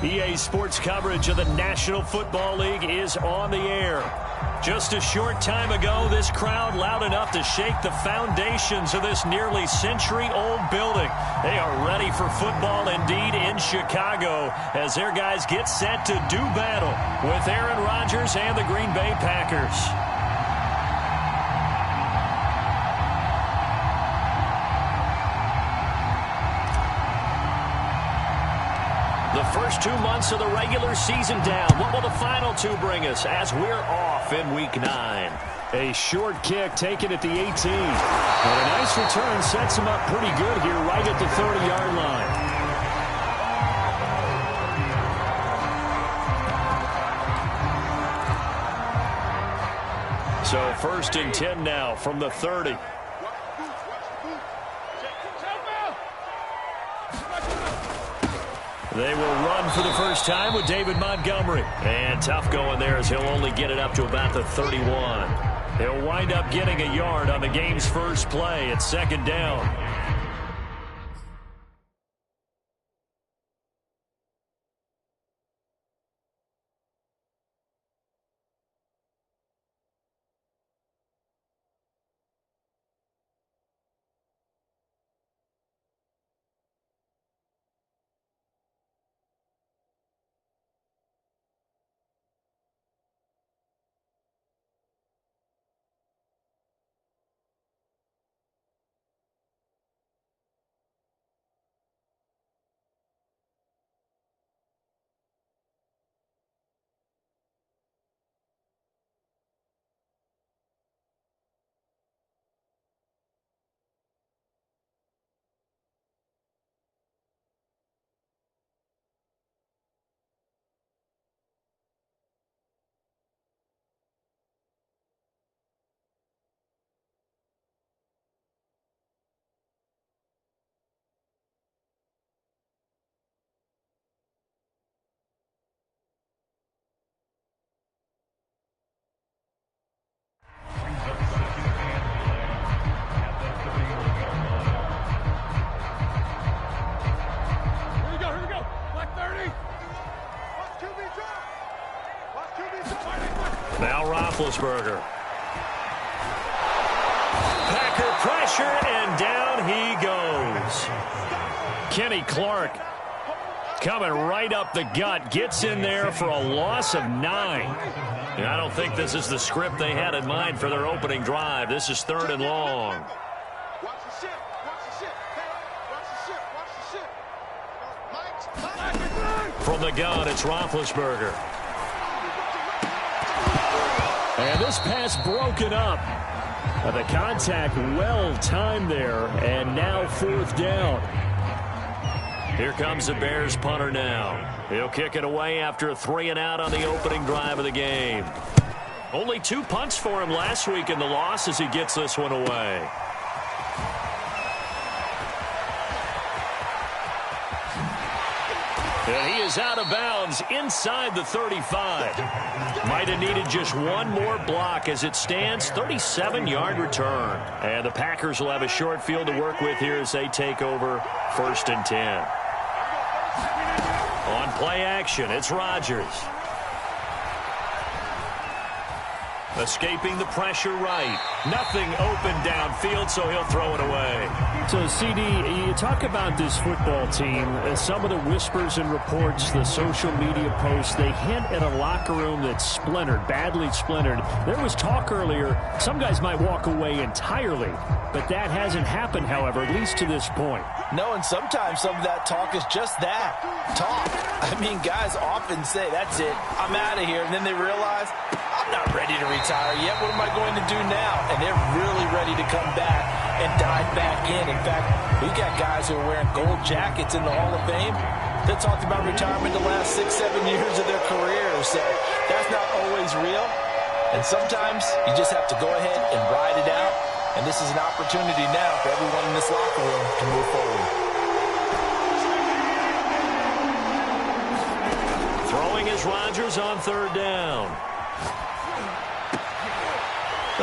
EA Sports coverage of the National Football League is on the air. Just a short time ago, this crowd loud enough to shake the foundations of this nearly century-old building. They are ready for football indeed in Chicago as their guys get set to do battle with Aaron Rodgers and the Green Bay Packers. The first 2 months of the regular season down. What will the final two bring us as we're off in Week 9? A short kick taken at the 18. And a nice return sets him up pretty good here right at the 30-yard line. So first and 10 now from the 30. They will run for the first time with David Montgomery. And tough going there as he'll only get it up to about the 31. He'll wind up getting a yard on the game's first play at second down. Now Roethlisberger. Packer pressure, and down he goes. Kenny Clark coming right up the gut. Gets in there for a loss of 9. And I don't think this is the script they had in mind for their opening drive. This is 3rd and long. From the gun, it's Roethlisberger. And this pass broken up. The contact well timed there, and now 4th down. Here comes the Bears punter now. He'll kick it away after a 3-and-out on the opening drive of the game. Only 2 punts for him last week in the loss as he gets this one away. And he is out of bounds inside the 35. Might have needed just one more block as it stands. 37-yard return. And the Packers will have a short field to work with here as they take over 1st and 10. On play action, it's Rodgers. Escaping the pressure right. Nothing open downfield, so he'll throw it away. So, CD, you talk about this football team. Some of the whispers and reports, the social media posts, they hint at a locker room that's splintered, badly splintered. There was talk earlier, some guys might walk away entirely. But that hasn't happened, however, at least to this point. No, and sometimes some of that talk is just that, talk. I mean, guys often say, that's it, I'm out of here. And then they realize, I'm not ready to retire yet. What am I going to do now? And they're really ready to come back and dive back in. In fact, we got guys who are wearing gold jackets in the Hall of Fame that talked about retirement the last 6-7 years of their careers. So that's not always real. And sometimes you just have to go ahead and ride it out. And this is an opportunity now for everyone in this locker room to move forward. Throwing is Rodgers on 3rd down.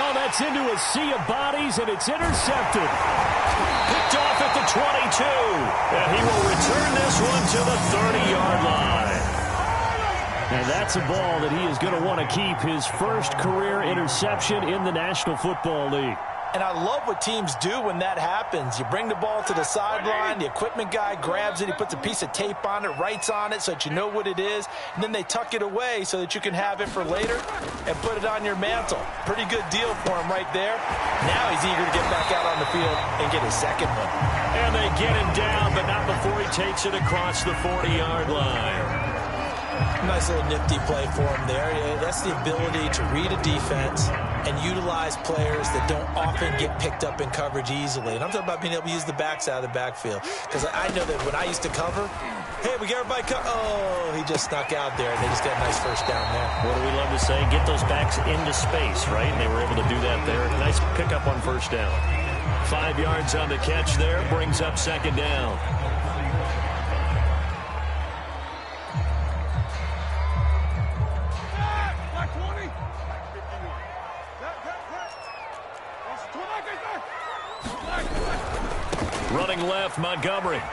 Oh, that's into a sea of bodies, and it's intercepted. Picked off at the 22. And he will return this one to the 30-yard line. And that's a ball that he is going to want to keep, his first career interception in the National Football League. And I love what teams do when that happens. You bring the ball to the sideline, the equipment guy grabs it, he puts a piece of tape on it, writes on it so that you know what it is, and then they tuck it away so that you can have it for later and put it on your mantle. Pretty good deal for him right there. Now he's eager to get back out on the field and get his second one. And they get him down, but not before he takes it across the 40-yard line. Nice little nifty play for him there. That's the ability to read a defense and utilize players that don't often get picked up in coverage easily. And I'm talking about being able to use the backside of the backfield. Because I know that when I used to cover, hey, we got everybody oh, he just snuck out there, and they just got a nice first down there. What do we love to say? Get those backs into space, right? And they were able to do that there. Nice pickup on first down. 5 yards on the catch there, brings up second down. Running left, Montgomery. And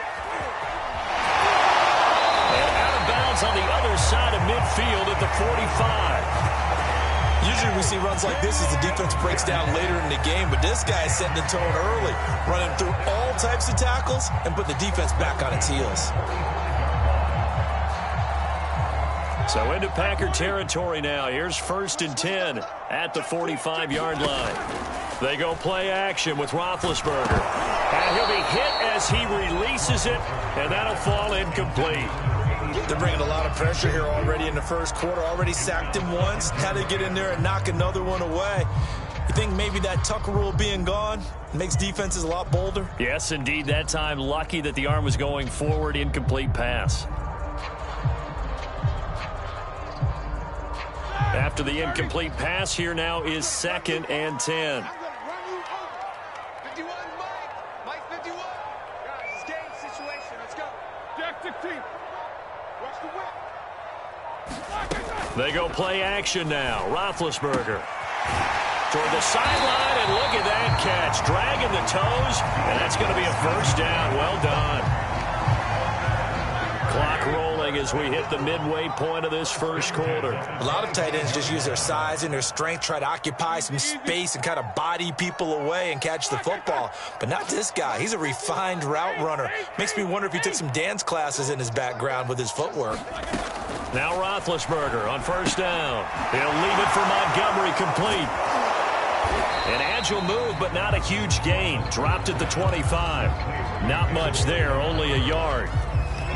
out of bounds on the other side of midfield at the 45. Usually we see runs like this as the defense breaks down later in the game, but this guy is setting the tone early, running through all types of tackles and put the defense back on its heels. So into Packer territory now. Here's 1st and 10 at the 45-yard line. They go play action with Roethlisberger. And he'll be hit as he releases it, and that'll fall incomplete. They're bringing a lot of pressure here already in the first quarter. Already sacked him once. Had to get in there and knock another one away. You think maybe that Tucker rule being gone makes defenses a lot bolder? Yes, indeed. That time, lucky that the arm was going forward. Incomplete pass. After the incomplete pass, here now is 2nd and 10. They go play action now. Roethlisberger toward the sideline, and look at that catch. Dragging the toes, and that's going to be a first down. Well done. Clock rolling as we hit the midway point of this first quarter. A lot of tight ends just use their size and their strength, try to occupy some space and kind of body people away and catch the football. But not this guy. He's a refined route runner. Makes me wonder if he took some dance classes in his background with his footwork. Now Roethlisberger on first down. He'll leave it for Montgomery, complete. An agile move, but not a huge gain. Dropped at the 25. Not much there, only a yard.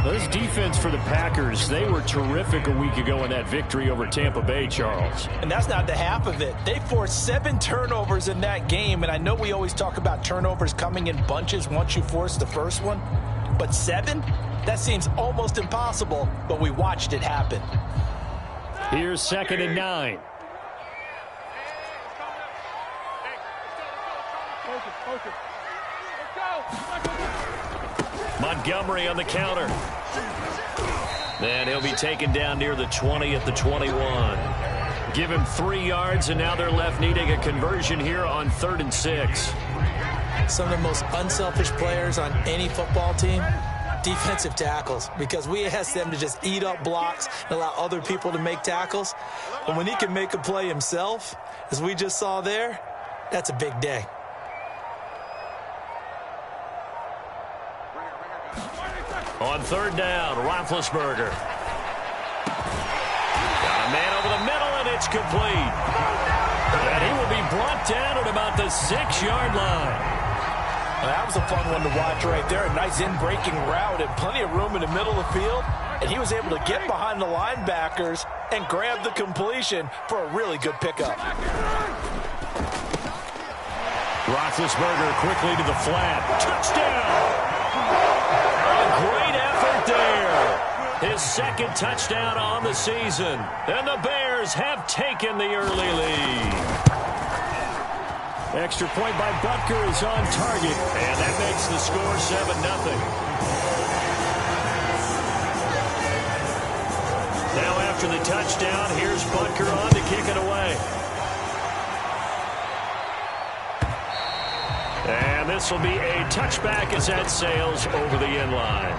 This defense for the Packers, they were terrific a week ago in that victory over Tampa Bay, Charles. And that's not the half of it. They forced 7 turnovers in that game, and I know we always talk about turnovers coming in bunches once you force the first one, but 7? That seems almost impossible, but we watched it happen. Here's 2nd and 9. Montgomery on the counter. And he'll be taken down near the 20 at the 21. Give him 3 yards, and now they're left needing a conversion here on 3rd and 6. Some of the most unselfish players on any football team, defensive tackles, because we ask them to just eat up blocks and allow other people to make tackles. But when he can make a play himself, as we just saw there, that's a big day. On 3rd down, Roethlisberger. Got a man over the middle, and it's complete. And he will be brought down at about the 6-yard line. Well, that was a fun one to watch right there. A nice in-breaking route and plenty of room in the middle of the field. And he was able to get behind the linebackers and grab the completion for a really good pickup. Roethlisberger quickly to the flat. Touchdown! Great effort there. His 2nd touchdown on the season. And the Bears have taken the early lead. Extra point by Butker is on target. And that makes the score 7-0. Now after the touchdown, here's Butker on to kick it away. And this will be a touchback as that sails over the end line.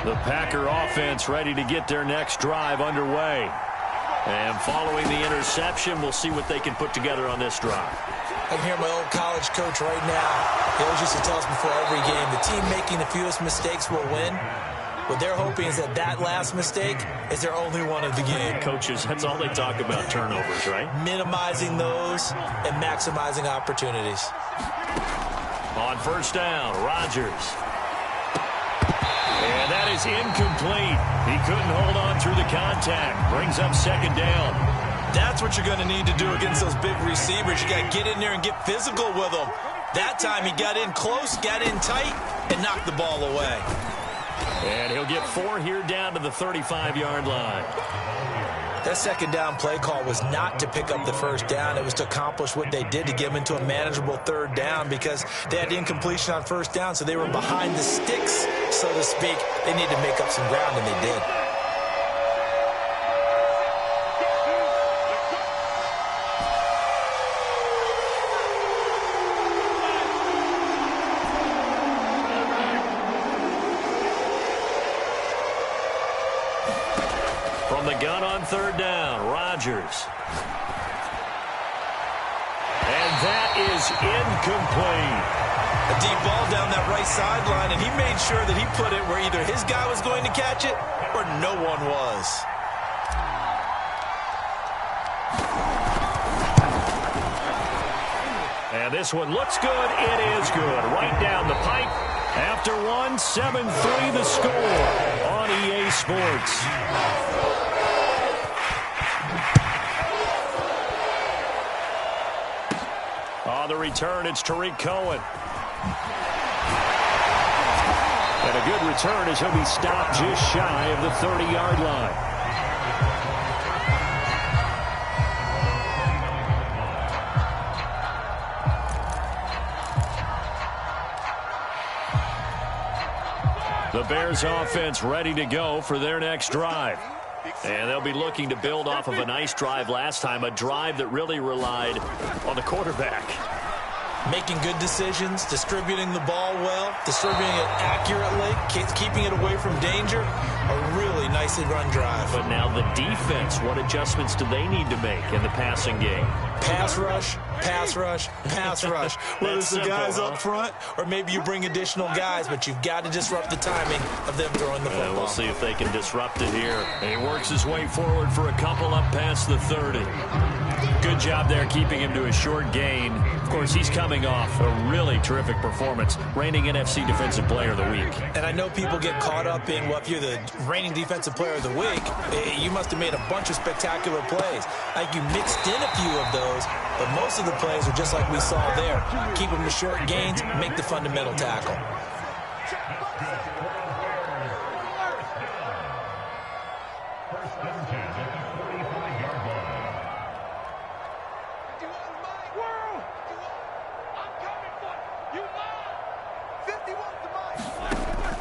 The Packer offense ready to get their next drive underway. And following the interception, we'll see what they can put together on this drive. I can hear my old college coach right now. He always used to tell us before every game, the team making the fewest mistakes will win. What they're hoping is that last mistake is their only one of the game. Coaches, that's all they talk about, turnovers, right? Minimizing those and maximizing opportunities. On first down, Rodgers. And that is incomplete. He couldn't hold on through the contact. Brings up second down. That's what you're going to need to do against those big receivers. You got to get in there and get physical with them. That time he got in close, got in tight, and knocked the ball away. And he'll get 4 here down to the 35-yard line. That second down play call was not to pick up the first down. It was to accomplish what they did, to get them into a manageable third down, because they had incompletion on first down, so they were behind the sticks, so to speak. They needed to make up some ground, and they did. From the gun on third down, Rodgers. And that is incomplete. A deep ball down that right sideline, and he made sure that he put it where either his guy was going to catch it or no one was. And this one looks good. It is good. Right down the pipe. After one, 7-3 the score on EA Sports. On the return, it's Tariq Cohen. And a good return as he'll be stopped just shy of the 30-yard line. The Bears offense ready to go for their next drive. And they'll be looking to build off of a nice drive last time, a drive that really relied on the quarterback. Making good decisions, distributing the ball well, distributing it accurately, keeping it away from danger. A really nicely run drive. But now the defense, what adjustments do they need to make in the passing game? Pass rush, pass rush, pass rush. Whether it's the guys up front or maybe you bring additional guys, but you've got to disrupt the timing of them throwing the football. We'll see if they can disrupt it here. And he works his way forward for a couple up past the 30. Good job there keeping him to a short gain. Of course, he's coming off a really terrific performance, reigning NFC Defensive Player of the Week. And I know people get caught up in, well, if you're the reigning Defensive Player of the Week, you must have made a bunch of spectacular plays. I think you mixed in a few of those, but most of the plays are just like we saw there. Keep them to short gains, make the fundamental tackle.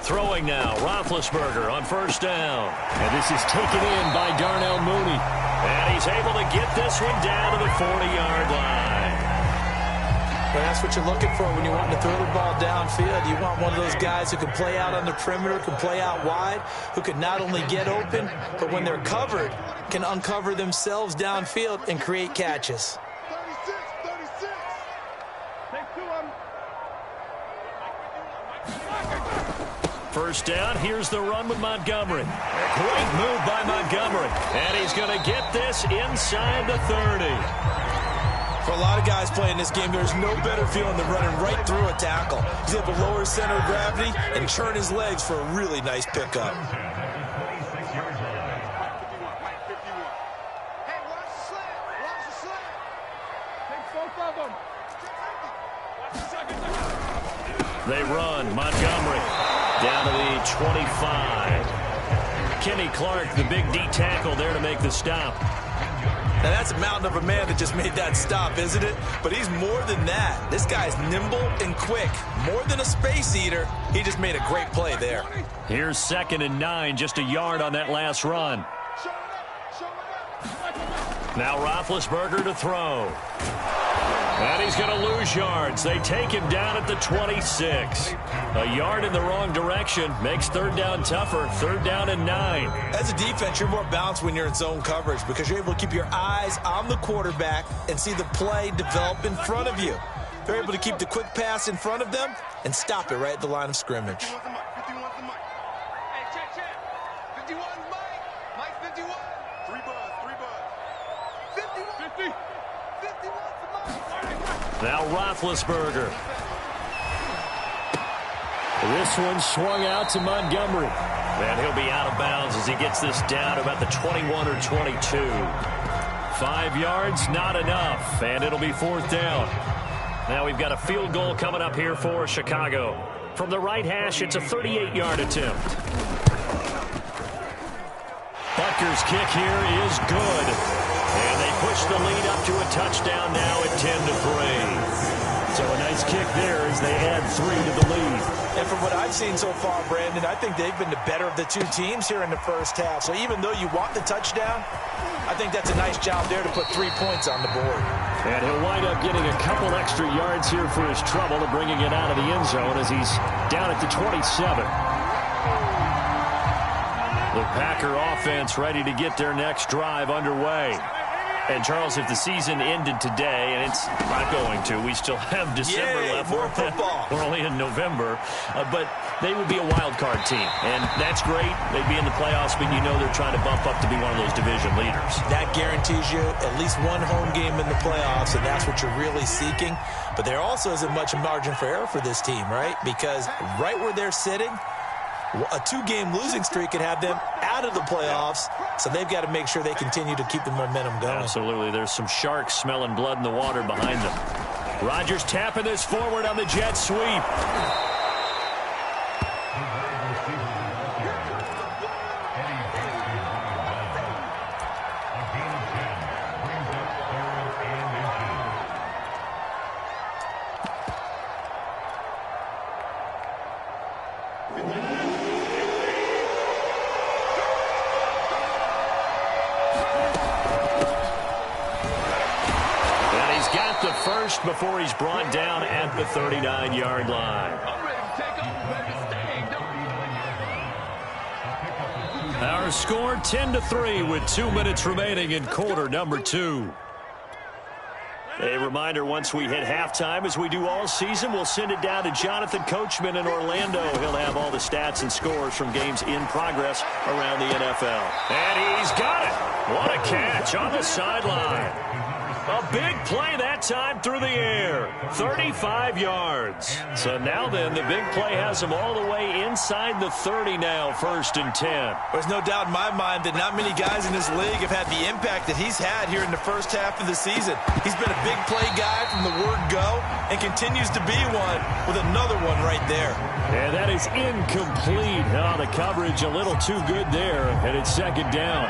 Throwing now, Roethlisberger on first down. And this is taken in by Darnell Mooney. And he's able to get this one down to the 40-yard line. But that's what you're looking for when you want to throw the ball downfield. You want one of those guys who can play out on the perimeter, can play out wide, who can not only get open, but when they're covered, can uncover themselves downfield and create catches. First down, here's the run with Montgomery. Great move by Montgomery. And he's going to get this inside the 30. For a lot of guys playing this game, there's no better feeling than running right through a tackle. He's able to lower his center of gravity and churn his legs for a really nice pickup. They run. Montgomery down to the 25. Kenny Clark, the big D tackle there to make the stop. Now, that's a mountain of a man that just made that stop, isn't it? But he's more than that. This guy's nimble and quick. More than a space eater, he just made a great play there. Here's 2nd and 9, just a yard on that last run. Now Roethlisberger to throw. And he's going to lose yards. They take him down at the 26. A yard in the wrong direction makes third down tougher. Third down and 9. As a defense, you're more balanced when you're in zone coverage because you're able to keep your eyes on the quarterback and see the play develop in front of you. They're able to keep the quick pass in front of them and stop it right at the line of scrimmage. Now Roethlisberger. This one swung out to Montgomery. And he'll be out of bounds as he gets this down about the 21 or 22. 5 yards, not enough. And it'll be fourth down. Now we've got a field goal coming up here for Chicago. From the right hash, it's a 38-yard attempt. Butker's kick here is good. And they push the lead up to a touchdown now at 10-3. So a nice kick there as they add 3 to the lead. And from what I've seen so far, Brandon, I think they've been the better of the two teams here in the first half. So even though you want the touchdown, I think that's a nice job there to put 3 points on the board. And he'll wind up getting a couple extra yards here for his trouble of bringing it out of the end zone as he's down at the 27. The Packer offense ready to get their next drive underway. And, Charles, if the season ended today, and it's not going to, we still have December left. More football. We're only in November. But they would be a wild card team. And that's great. They'd be in the playoffs, but you know they're trying to bump up to be one of those division leaders. That guarantees you at least one home game in the playoffs, and that's what you're really seeking. But there also isn't much margin for error for this team, right? Because right where they're sitting, a 2-game losing streak could have them out of the playoffs, so they've got to make sure they continue to keep the momentum going. Absolutely. There's some sharks smelling blood in the water behind them. Rodgers tapping this forward on the jet sweep. First before he's brought down at the 39-yard line. Our score 10-3 with 2 minutes remaining in quarter number 2. A reminder, once we hit halftime, as we do all season, we'll send it down to Jonathan Coachman in Orlando. He'll have all the stats and scores from games in progress around the NFL. And he's got it. What a catch on the sideline. A big play that time through the air. 35 yards. So now then, the big play has him all the way inside the 30 now, 1st and 10. There's no doubt in my mind that not many guys in this league have had the impact that he's had here in the first half of the season. He's been a big play guy from the word go and continues to be one with another one right there. And that is incomplete. Oh, the coverage a little too good there, and it's 2nd down.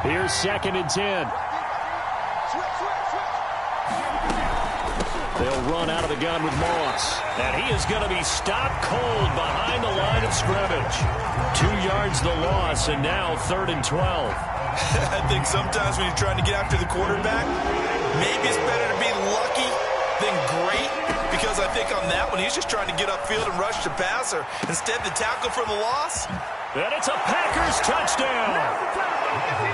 Here's 2nd and 10. They'll run out of the gun with Moss. And he is going to be stopped cold behind the line of scrimmage. 2 yards the loss, and now 3rd and 12. I think sometimes when you're trying to get after the quarterback, maybe it's better to be lucky than great, because I think on that one, he's just trying to get upfield and rush the passer. Instead, the tackle for the loss. And it's a Packers touchdown.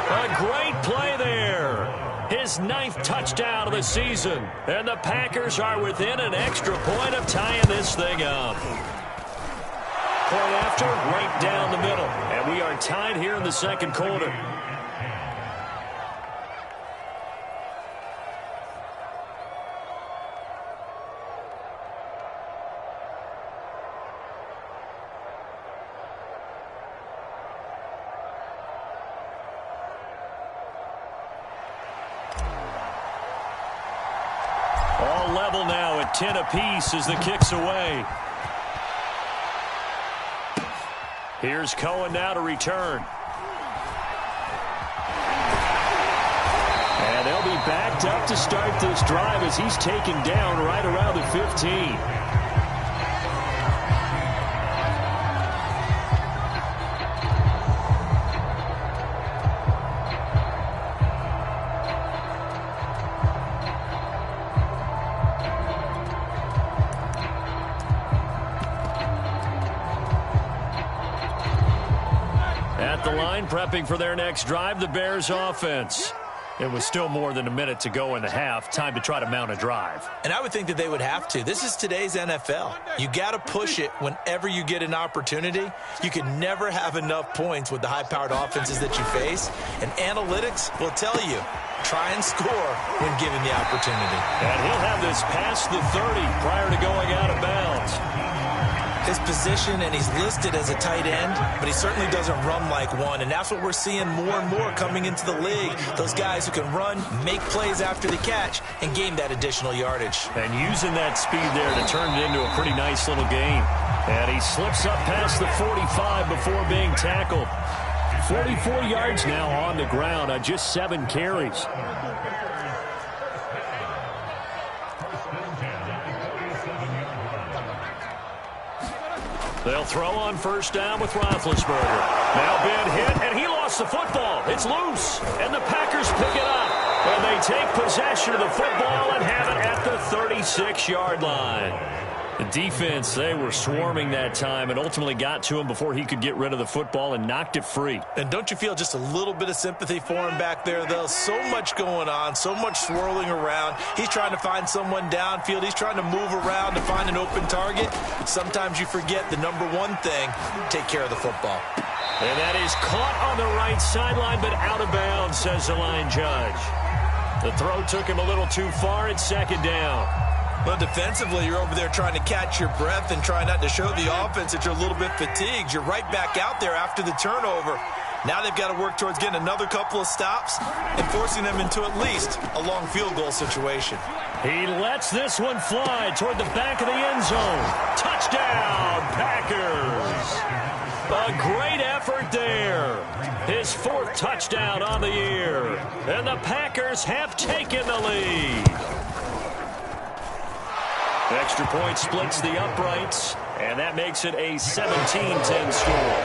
A great play there. His 9th touchdown of the season. And the Packers are within an extra point of tying this thing up. Point after, right down the middle. And we are tied here in the 2nd quarter. All level now at 10 apiece as the kick's away. Here's Cohen now to return. And they'll be backed up to start this drive as he's taken down right around the 15. at the line, prepping for their next drive, the Bears offense. It was still more than a minute to go in the half. Time to try to mount a drive. And I would think that they would have to. This is today's NFL. You got to push it whenever you get an opportunity. You can never have enough points with the high-powered offenses that you face. And analytics will tell you, try and score when given the opportunity. And he'll have this past the 30 prior to going out of bounds. His position, and he's listed as a tight end, but he certainly doesn't run like one, and that's what we're seeing more and more coming into the league. Those guys who can run, make plays after the catch, and gain that additional yardage. And using that speed there to turn it into a pretty nice little game. And he slips up past the 45 before being tackled. 44 yards now on the ground on just 7 carries. They'll throw on first down with Roethlisberger. Now big hit, and he lost the football. It's loose, and the Packers pick it up. And they take possession of the football and have it at the 36-yard line. The defense, they were swarming that time and ultimately got to him before he could get rid of the football and knocked it free. And don't you feel just a little bit of sympathy for him back there, though? So much going on, so much swirling around. He's trying to find someone downfield. He's trying to move around to find an open target. Sometimes you forget the number one thing, take care of the football. And that is caught on the right sideline, but out of bounds, says the line judge. The throw took him a little too far. It's second down. Well, defensively, you're over there trying to catch your breath and try not to show the offense that you're a little bit fatigued. You're right back out there after the turnover. Now they've got to work towards getting another couple of stops and forcing them into at least a long field goal situation. He lets this one fly toward the back of the end zone. Touchdown, Packers. A great effort there. His 4th touchdown on the year. And the Packers have taken the lead. Extra point splits the uprights, and that makes it a 17-10 score.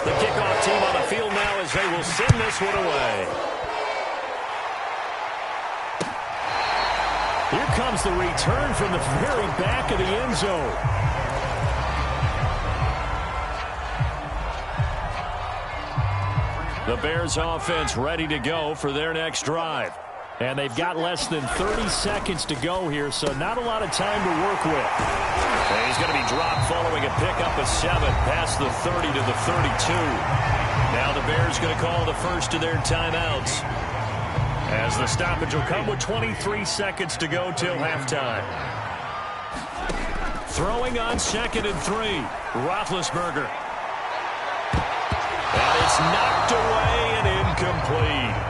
The kickoff team on the field now as they will send this one away. Here comes the return from the very back of the end zone. The Bears offense ready to go for their next drive. And they've got less than 30 seconds to go here, so not a lot of time to work with. And he's going to be dropped following a pickup of 7 past the 30 to the 32. Now the Bears going to call the first of their timeouts, as the stoppage will come with 23 seconds to go till halftime. Throwing on 2nd and 3. Roethlisberger. And it's knocked away and incomplete.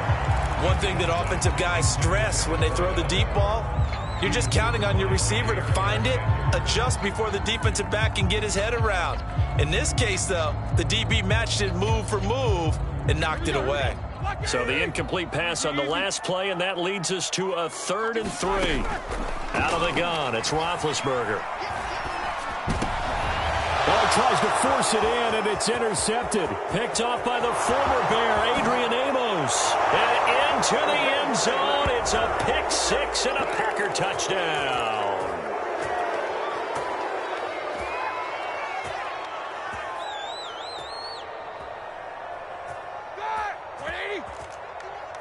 One thing that offensive guys stress when they throw the deep ball, you're just counting on your receiver to find it, adjust before the defensive back can get his head around. In this case, though, the DB matched it move for move and knocked it away. So the incomplete pass on the last play, and that leads us to a 3rd and 3. Out of the gun, it's Roethlisberger. Well, he tries to force it in, and it's intercepted. Picked off by the former Bear, Adrian Amos. And into the end zone. It's a pick 6 and a Packer touchdown.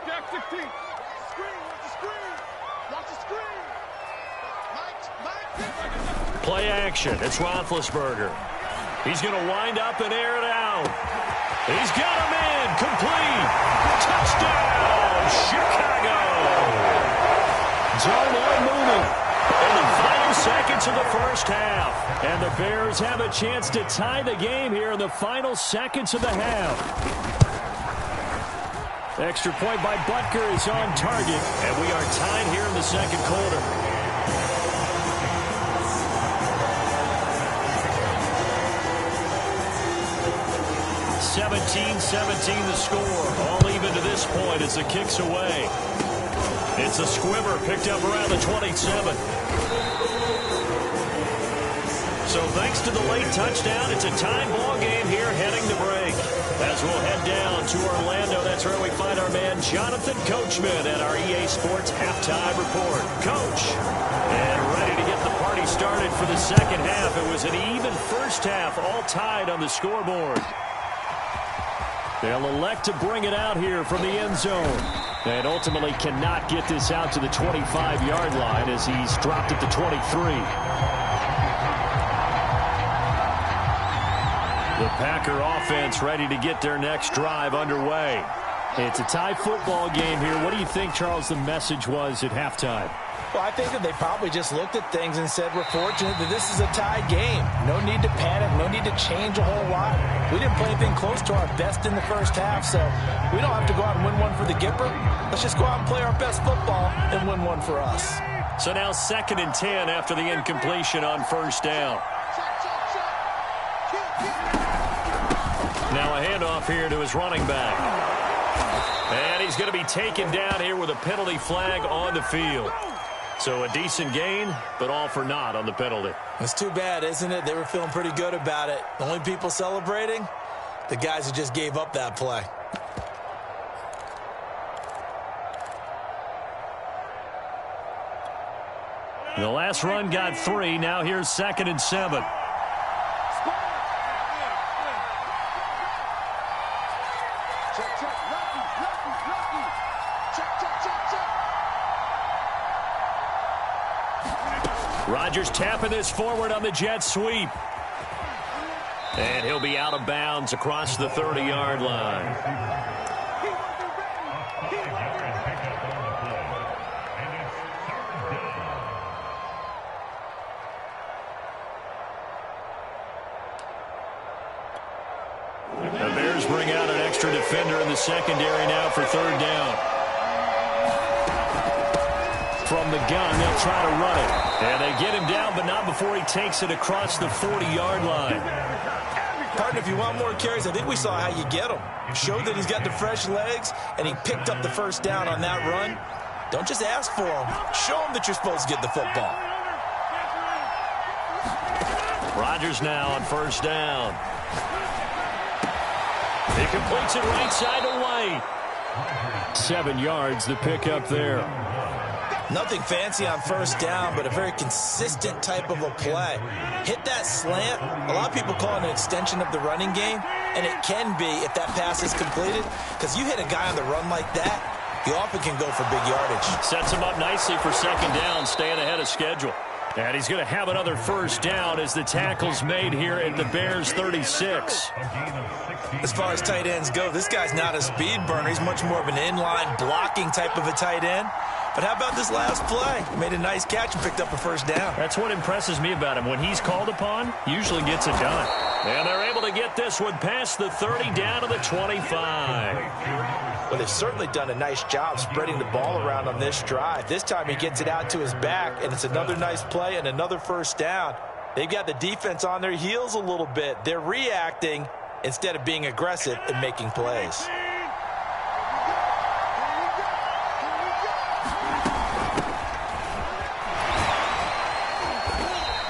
Jack 16. Screen, watch the screen. Watch the screen. Mike. Play action. It's Roethlisberger. He's going to wind up and air it out. He's got him in. Complete. Touchdown, Chicago. Don't mind moving. In the final seconds of the first half. And the Bears have a chance to tie the game here in the final seconds of the half. Extra point by Butker is on target. And we are tied here in the second quarter. 17-17 the score. All even to this point as the kick's away. It's a squibber picked up around the 27. So thanks to the late touchdown, it's a tie ball game here heading to break. As we'll head down to Orlando, that's where we find our man Jonathan Coachman at our EA Sports Halftime Report. Coach, and ready to get the party started for the second half. It was an even first half, all tied on the scoreboard. They'll elect to bring it out here from the end zone. And ultimately cannot get this out to the 25-yard line as he's dropped it to 23. The Packer offense ready to get their next drive underway. It's a tie football game here. What do you think, Charles, the message was at halftime? Well, I think that they probably just looked at things and said, we're fortunate that this is a tie game. No need to panic. No need to change a whole lot. We didn't play anything close to our best in the first half, so we don't have to go out and win one for the Gipper. Let's just go out and play our best football and win one for us. So now 2nd and 10 after the incompletion on first down. Now a handoff here to his running back. And he's going to be taken down here with a penalty flag on the field. So a decent gain, but all for naught on the penalty. It's too bad, isn't it? They were feeling pretty good about it. The only people celebrating, the guys who just gave up that play. The last run got 3. Now here's 2nd and 7. Rodgers tapping this forward on the jet sweep. And he'll be out of bounds across the 30-yard line. The Bears bring out an extra defender in the secondary now for 3rd down. From the gun, they'll try to run it. And they get him down, but not before he takes it across the 40-yard line. Partner, if you want more carries, I think we saw how you get him. Showed that he's got the fresh legs, and he picked up the first down on that run. Don't just ask for him. Show him that you're supposed to get the football. Rodgers now on first down. He completes it right side away. 7 yards, the pickup there. Nothing fancy on first down, but a very consistent type of a play. Hit that slant. A lot of people call it an extension of the running game, and it can be if that pass is completed, because you hit a guy on the run like that, you often can go for big yardage. Sets him up nicely for 2nd down, staying ahead of schedule. And he's going to have another first down as the tackle's made here at the Bears' 36. As far as tight ends go, this guy's not a speed burner. He's much more of an inline blocking type of a tight end. But how about this last play? Made a nice catch and picked up a first down. That's what impresses me about him. When he's called upon, usually gets it done. And they're able to get this one past the 30 down to the 25. Well, they've certainly done a nice job spreading the ball around on this drive. This time he gets it out to his back, and it's another nice play and another first down. They've got the defense on their heels a little bit. They're reacting instead of being aggressive and making plays.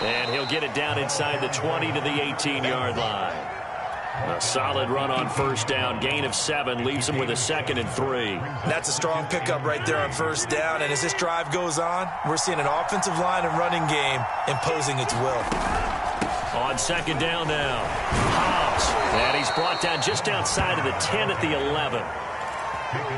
And he'll get it down inside the 20 to the 18-yard line. A solid run on first down. Gain of 7 leaves him with a 2nd and 3. That's a strong pickup right there on first down. And as this drive goes on, we're seeing an offensive line and running game imposing its will. On 2nd down now. Hobbs. And he's brought down just outside of the 10 at the 11.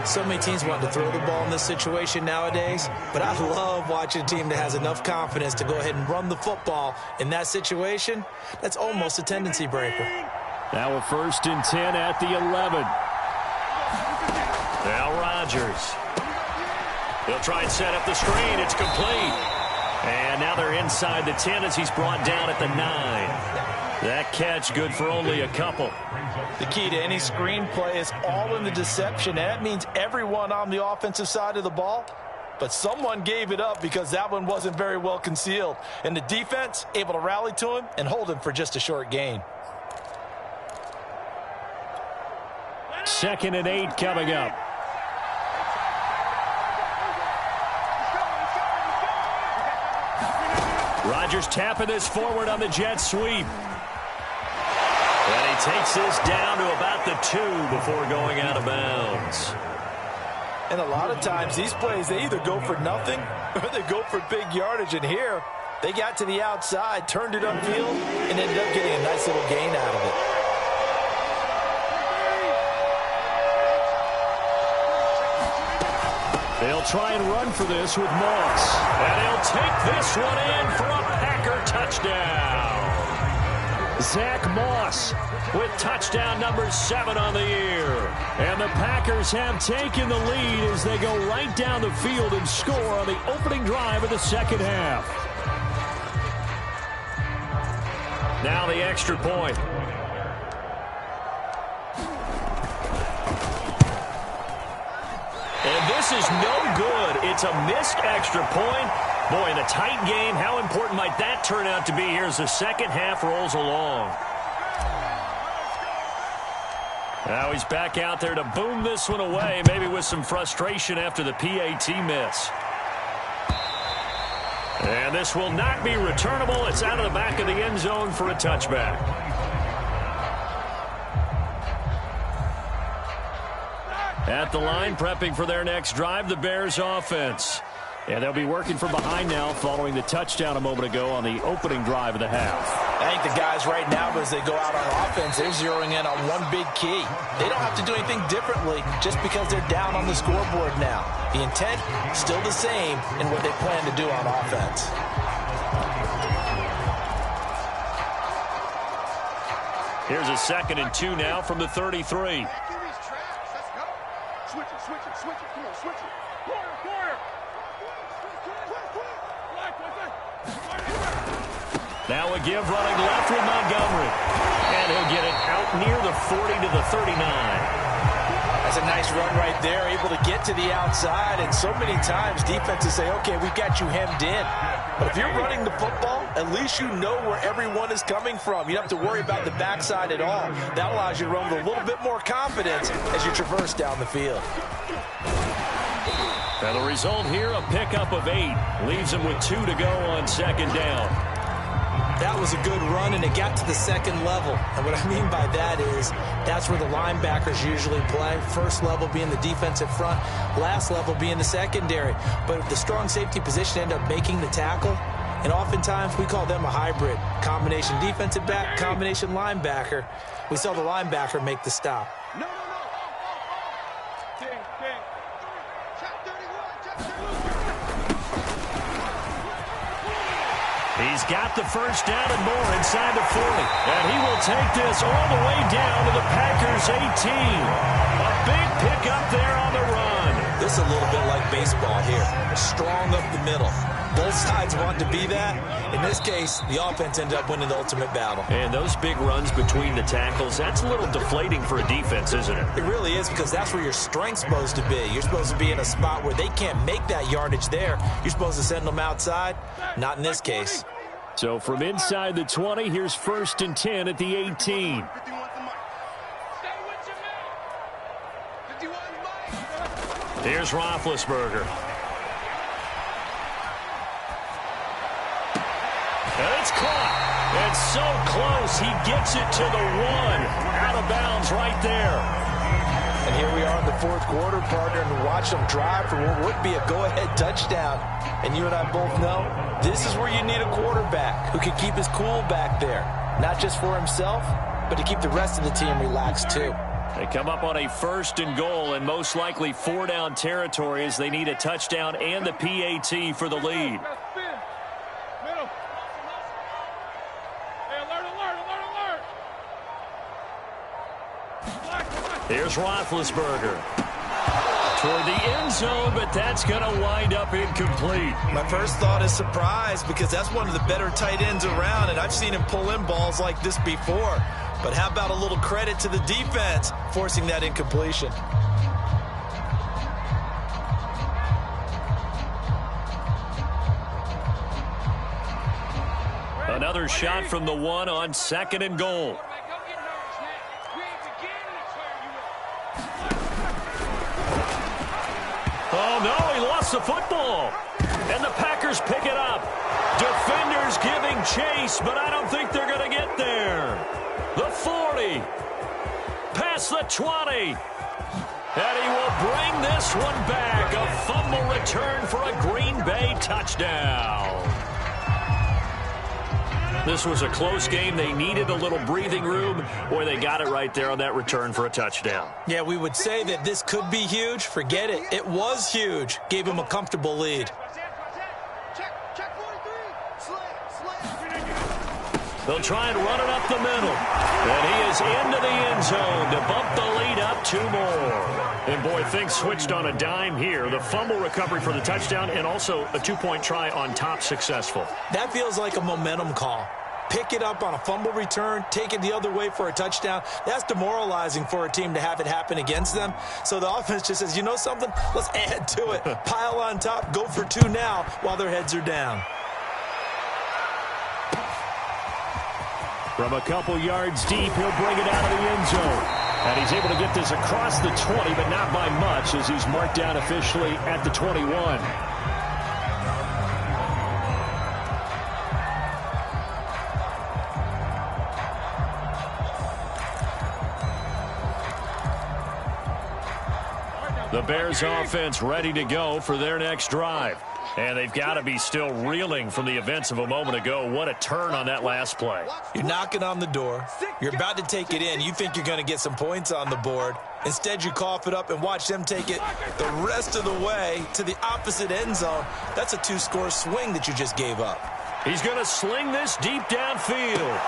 So many teams want to throw the ball in this situation nowadays, but I love watching a team that has enough confidence to go ahead and run the football in that situation. That's almost a tendency breaker. Now a 1st and 10 at the 11. Now Rodgers. He'll try and set up the screen. It's complete. And now they're inside the 10 as he's brought down at the 9. That catch good for only a couple. The key to any screen play is all in the deception. And that means everyone on the offensive side of the ball. But someone gave it up because that one wasn't very well concealed. And the defense able to rally to him and hold him for just a short gain. 2nd and 8 coming up. Rodgers tapping this forward on the jet sweep. And he takes this down to about the 2 before going out of bounds. And a lot of times these plays, they either go for nothing or they go for big yardage. And here, they got to the outside, turned it upfield, and ended up getting a nice little gain out of it. They'll try and run for this with Moss. And he'll take this one in for a Packer touchdown. Zach Moss with touchdown number 7 on the year. And the Packers have taken the lead as they go right down the field and score on the opening drive of the second half. Now the extra point. And this is no good. It's a missed extra point. Boy, in a tight game, how important might that turn out to be here as the second half rolls along? Now he's back out there to boom this one away, maybe with some frustration after the PAT miss. And this will not be returnable. It's out of the back of the end zone for a touchback. At the line, prepping for their next drive, the Bears offense. And they'll be working from behind now following the touchdown a moment ago on the opening drive of the half. I think the guys right now, as they go out on offense, they're zeroing in on one big key. They don't have to do anything differently just because they're down on the scoreboard now. The intent, still the same in what they plan to do on offense. Here's a 2nd and 2 now from the 33. Switch it. Come on, switch it. Corner. Now a give running left with Montgomery. And he'll get it out near the 40 to the 39. That's a nice run right there, able to get to the outside. And so many times defenses say, okay, we've got you hemmed in. But if you're running the football, at least you know where everyone is coming from. You don't have to worry about the backside at all. That allows you to run with a little bit more confidence as you traverse down the field. And the result here, a pickup of 8. Leaves him with 2 to go on 2nd down. That was a good run, and it got to the 2nd level. And what I mean by that is that's where the linebackers usually play. First level being the defensive front, last level being the secondary. But if the strong safety position end up making the tackle, and oftentimes we call them a hybrid. Combination defensive back, combination linebacker. We saw the linebacker make the stop. No. Check 31. He's got the first down and more inside the 40. And he will take this all the way down to the Packers 18. A big pickup there on the run. This is a little bit like baseball here. Strong up the middle. Both sides want to be that. In this case, the offense ended up winning the ultimate battle. And those big runs between the tackles, that's a little deflating for a defense, isn't it? It really is, because that's where your strength's supposed to be. You're supposed to be in a spot where they can't make that yardage there. You're supposed to send them outside. Not in this case. So from inside the 20, here's 1st and 10 at the 18. Here's Roethlisberger. And it's caught. And so close, he gets it to the 1. Out of bounds right there. And here we are in the 4th quarter, partner, and watch them drive for what would be a go-ahead touchdown. And you and I both know this is where you need a quarterback who can keep his cool back there. Not just for himself, but to keep the rest of the team relaxed too. They come up on a 1st and goal and most likely 4-down territory as they need a touchdown and the PAT for the lead. Here's Roethlisberger. Toward the end zone, but that's going to wind up incomplete. My first thought is surprise, because that's one of the better tight ends around, and I've seen him pull in balls like this before. But how about a little credit to the defense forcing that incompletion? Another shot from the 1 on 2nd and goal. Oh, no, he lost the football. And the Packers pick it up. Defenders giving chase, but I don't think they're going to get there. The 40. Past the 20. And he will bring this one back. A fumble return for a Green Bay touchdown. This was a close game. They needed a little breathing room. Boy, they got it right there on that return for a touchdown. Yeah, we would say that this could be huge. Forget it. It was huge. Gave him a comfortable lead. They'll try and run it up the middle. And he is into the end zone to bump the lead up 2 more. And, boy, things switched on a dime here. The fumble recovery for the touchdown and also a 2-point try on top successful. That feels like a momentum call. Pick it up on a fumble return, take it the other way for a touchdown. That's demoralizing for a team to have it happen against them. So the offense just says, you know something? Let's add to it. Pile on top, go for 2 now while their heads are down. From a couple yards deep, he'll bring it out of the end zone. And he's able to get this across the 20, but not by much, as he's marked down officially at the 21. The Bears offense ready to go for their next drive. And they've got to be still reeling from the events of a moment ago. What a turn on that last play. You're knocking on the door. You're about to take it in. You think you're going to get some points on the board. Instead, you cough it up and watch them take it the rest of the way to the opposite end zone. That's a 2-score swing that you just gave up. He's going to sling this deep downfield.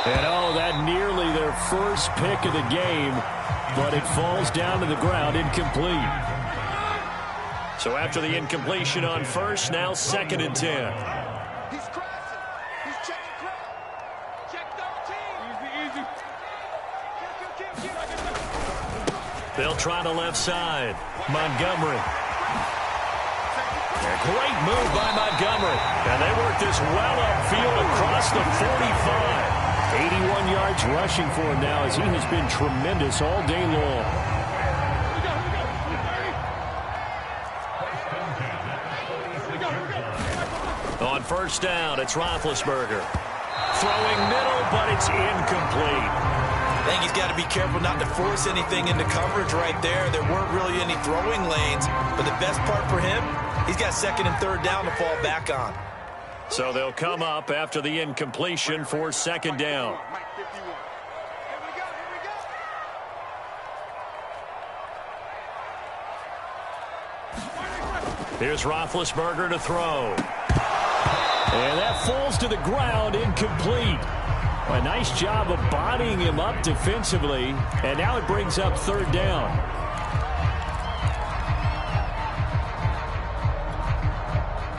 And, oh, that nearly their first pick of the game, but it falls down to the ground incomplete. So after the incompletion on first, now 2nd and 10. He's crossing. He's checking crowd. Check 13. Easy. They'll try the left side. Montgomery. A great move by Montgomery. And they work this well upfield across the 45. 81 yards rushing for him now, as he has been tremendous all day long. On first down, it's Roethlisberger. Throwing middle, but it's incomplete. I think he's got to be careful not to force anything into coverage right there. There weren't really any throwing lanes, but the best part for him, he's got 2nd and 3rd down to fall back on. So they'll come up after the incompletion for 2nd down. Here's Roethlisberger to throw. And that falls to the ground, incomplete. A nice job of bodying him up defensively, and now it brings up 3rd down.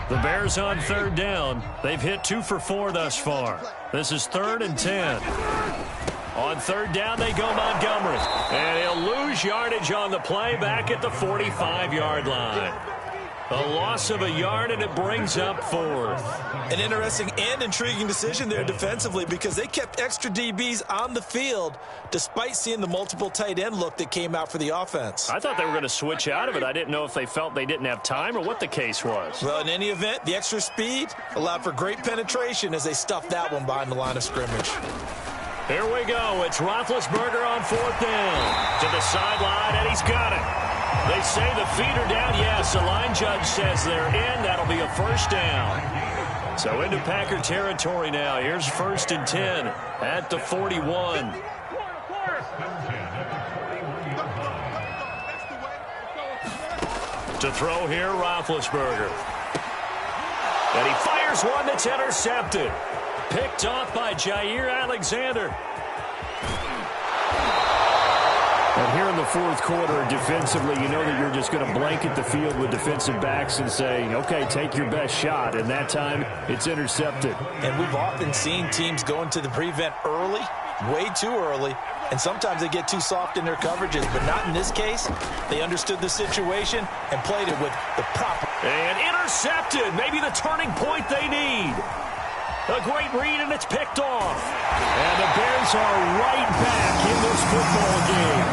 The Bears on 3rd down. They've hit 2 for 4 thus far. This is 3rd and 10. On 3rd down, they go Montgomery. And he'll lose yardage on the play back at the 45-yard line. A loss of a yard, and it brings up 4th. An interesting and intriguing decision there defensively, because they kept extra DBs on the field despite seeing the multiple tight end look that came out for the offense. I thought they were going to switch out of it. I didn't know if they felt they didn't have time or what the case was. Well, in any event, the extra speed allowed for great penetration as they stuffed that one behind the line of scrimmage. Here we go. It's Roethlisberger on 4th down. To the sideline, and he's got it. They say the feet are down. Yes, the line judge says they're in. That'll be a 1st down. So into Packer territory now. Here's 1st and 10 at the 41. To throw here, Roethlisberger. And he fires one that's intercepted. Picked off by Jair Alexander. And here in the 4th quarter, defensively, you know that you're just going to blanket the field with defensive backs and say, okay, take your best shot. And that time, it's intercepted. And we've often seen teams go into the prevent early, way too early, and sometimes they get too soft in their coverages. But not in this case. They understood the situation and played it with the proper. And intercepted. Maybe the turning point they need. A great read, and it's picked off. And the Bears are right back in this football game.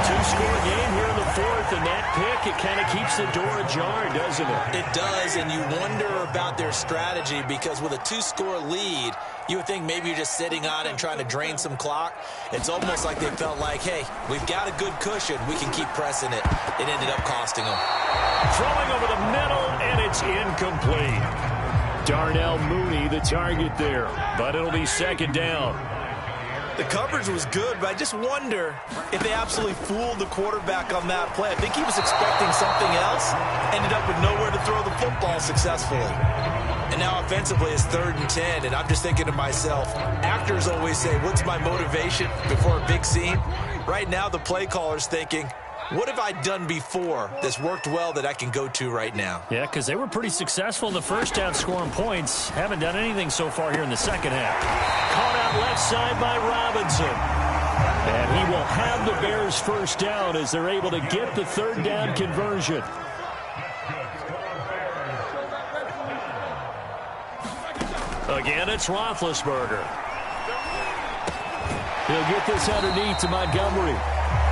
2-score game here in the 4th, and that pick, it kind of keeps the door ajar, doesn't it? It does, and you wonder about their strategy, because with a 2-score lead, you would think maybe you're just sitting on it and trying to drain some clock. It's almost like they felt like, hey, we've got a good cushion. We can keep pressing it. It ended up costing them. Throwing over the middle, and it's incomplete. Darnell Mooney, the target there. But it'll be second down. The coverage was good, but I just wonder if they absolutely fooled the quarterback on that play. I think he was expecting something else, ended up with nowhere to throw the football successfully. And now offensively it's 3rd and 10, and I'm just thinking to myself, actors always say, what's my motivation before a big scene? Right now the play caller's thinking, what have I done before that's worked well that I can go to right now? Yeah, because they were pretty successful in the first half scoring points. Haven't done anything so far here in the second half. Caught out left side by Robinson. And he will have the Bears first down as they're able to get the 3rd down conversion. Again, it's Roethlisberger. He'll get this underneath to Montgomery.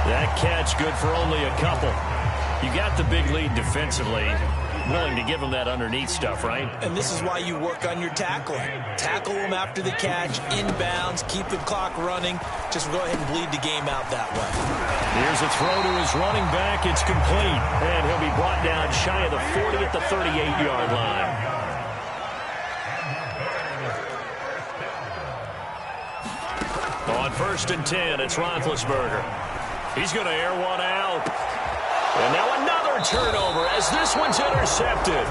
That catch good for only a couple. You got the big lead defensively. Willing to give them that underneath stuff, right? And this is why you work on your tackling. Tackle them after the catch, inbounds, keep the clock running. Just go ahead and bleed the game out that way. Here's a throw to his running back. It's complete. And he'll be brought down shy of the 40 at the 38-yard line. On 1st and 10, it's Roethlisberger. He's going to air one out. And now another turnover as this one's intercepted.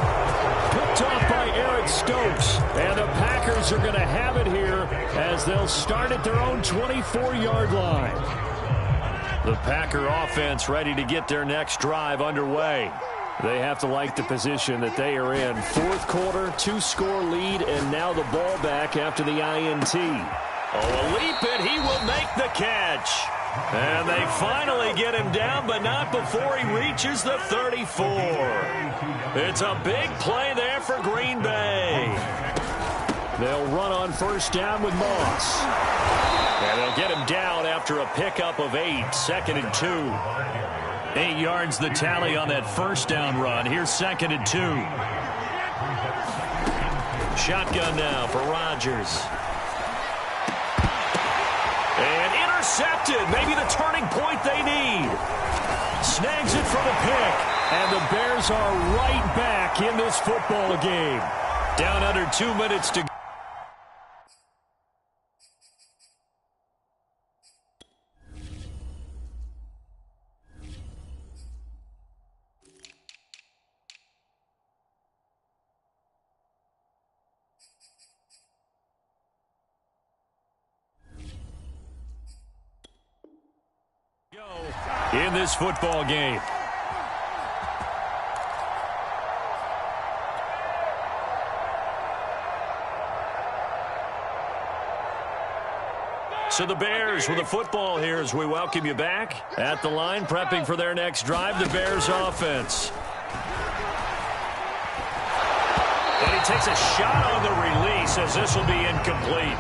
Picked off by Eric Stokes. And the Packers are going to have it here as they'll start at their own 24-yard line. The Packer offense ready to get their next drive underway. They have to like the position that they are in. 4th quarter, 2-score lead, and now the ball back after the INT. Oh, a leap, and he will make the catch. And they finally get him down, but not before he reaches the 34. It's a big play there for Green Bay. They'll run on 1st down with Moss. And they'll get him down after a pickup of 8, 2nd and 2. 8 yards the tally on that 1st down run. Here's 2nd and 2. Shotgun now for Rodgers. And intercepted. Maybe the turning point they need. Snags it for the pick. And the Bears are right back in this football game. Down under 2 minutes to go. In this football game. So the Bears with the football here as we welcome you back. At the line, prepping for their next drive, the Bears offense. And he takes a shot on the release as this will be incomplete.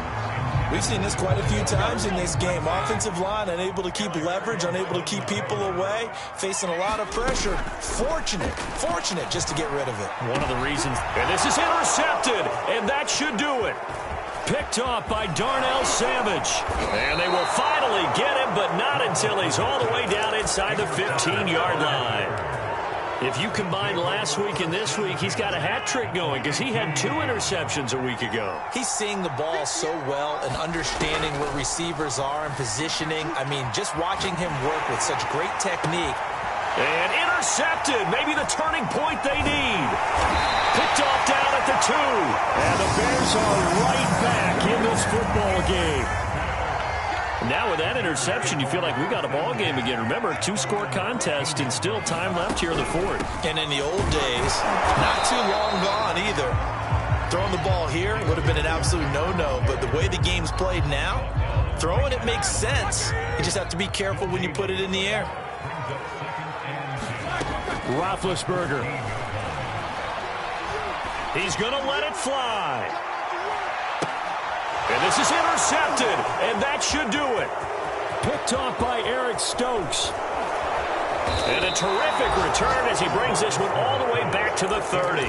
We've seen this quite a few times in this game. Offensive line unable to keep leverage, unable to keep people away, facing a lot of pressure. Fortunate just to get rid of it. One of the reasons. And this is intercepted, and that should do it. Picked off by Darnell Savage. And they will finally get him, but not until he's all the way down inside the 15-yard line. If you combine last week and this week, he's got a hat trick going because he had 2 interceptions a week ago. He's seeing the ball so well and understanding where receivers are and positioning. I mean, just watching him work with such great technique. And intercepted. Maybe the turning point they need. Picked off down at the 2. And the Bears are right back in this football game. Now with that interception, you feel like we got a ball game again. Remember, 2-score contest and still time left here in the 4th. And in the old days, not too long gone either. Throwing the ball here would have been an absolute no-no, but the way the game's played now, throwing it makes sense. You just have to be careful when you put it in the air. Roethlisberger. He's going to let it fly. And this is intercepted, and that should do it. Picked off by Eric Stokes. And a terrific return as he brings this one all the way back to the 30.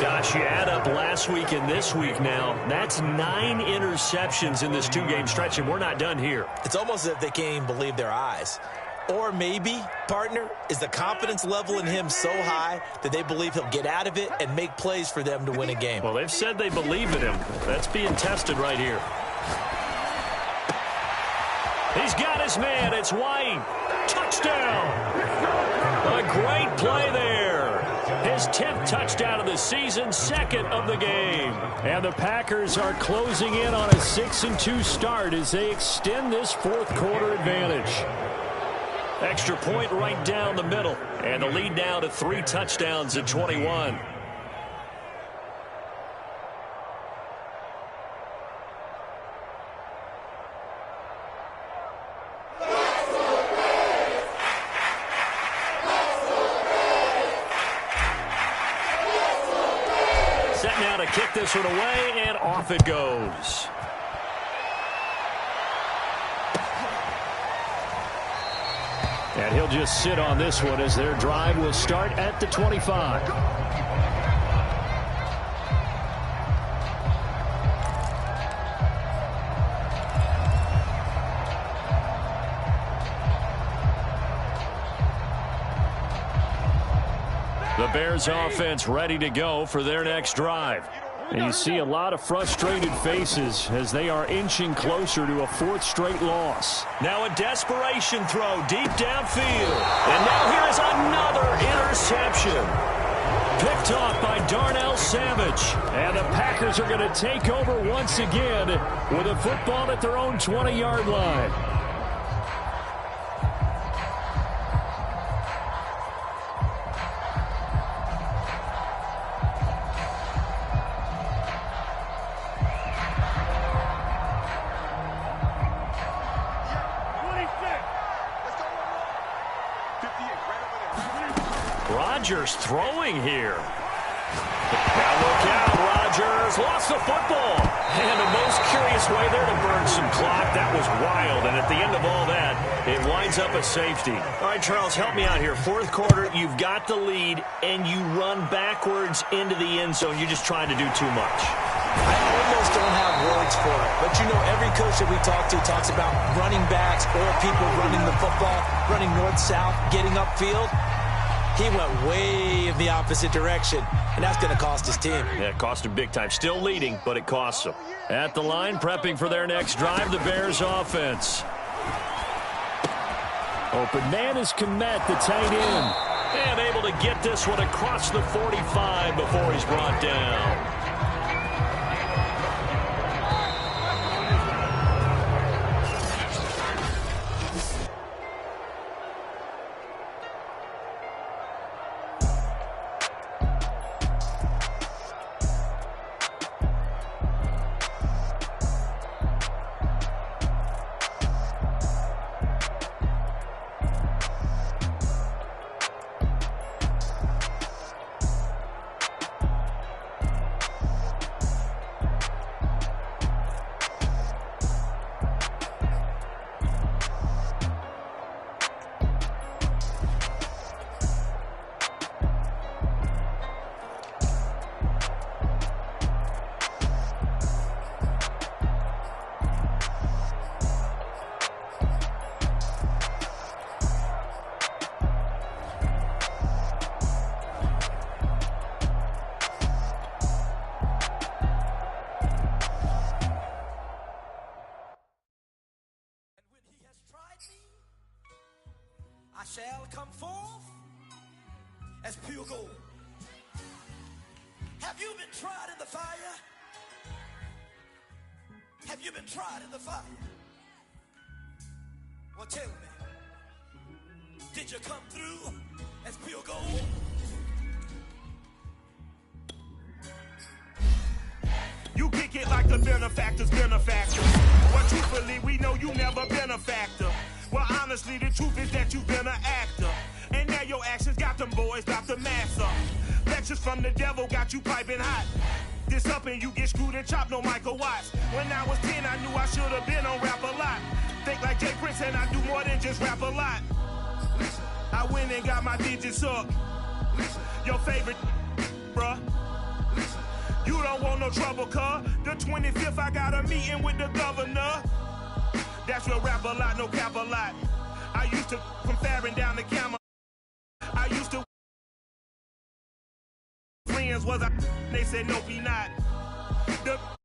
Gosh, you add up last week and this week now. That's 9 interceptions in this 2-game stretch, and we're not done here. It's almost as if they can't even believe their eyes. Or maybe, partner, is the confidence level in him so high that they believe he'll get out of it and make plays for them to win a game? Well, they've said they believe in him. That's being tested right here. He's got his man. It's White. Touchdown. A great play there. His 10th touchdown of the season, 2nd of the game. And the Packers are closing in on a 6-2 start as they extend this fourth quarter advantage. Extra point right down the middle. And the lead now to 3 touchdowns at 21. Set now to kick this one away, and off it goes. And he'll just sit on this one as their drive will start at the 25. The Bears offense ready to go for their next drive. And you see a lot of frustrated faces as they are inching closer to a 4th straight loss. Now a desperation throw deep downfield. And now here is another interception. Picked off by Darnell Savage. And the Packers are going to take over once again with a football at their own 20-yard line. Rodgers throwing here. Now look out, Rodgers lost the football. And the most curious way there to burn some clock. That was wild, and at the end of all that, it winds up a safety. All right, Charles, help me out here. 4th quarter, you've got the lead, and you run backwards into the end zone. You're just trying to do too much. I almost don't have words for it, but you know every coach that we talk to talks about running backs or people running the football, running north-south, getting upfield. He went way in the opposite direction, and that's going to cost his team. Yeah, it cost him big time. Still leading, but it costs him. At the line, prepping for their next drive, the Bears offense. Open man is Kmet, the tight end. And able to get this one across the 45 before he's brought down. I shall come forth as pure gold. Have you been tried in the fire? Have you been tried in the fire? Well, tell me, did you come through as pure gold? You kick it like the benefactor's benefactor. But truthfully, we know you never been a factor. Well, honestly, the truth is that you've been an actor. And now your actions got them boys about to mass up. Lectures from the devil got you piping hot. This up and you get screwed and chopped, no Michael Watts. When I was 10, I knew I should have been on Rap a Lot. Think like Jay Prince and I do more than just rap a lot. I went and got my digits up. Your favorite, bruh. You don't want no trouble, cuz. The 25th, I got a meeting with the governor. That's real rap a lot, no cap a lot. I used to from faring down the camera. I used to friends was I. They said no, be not. The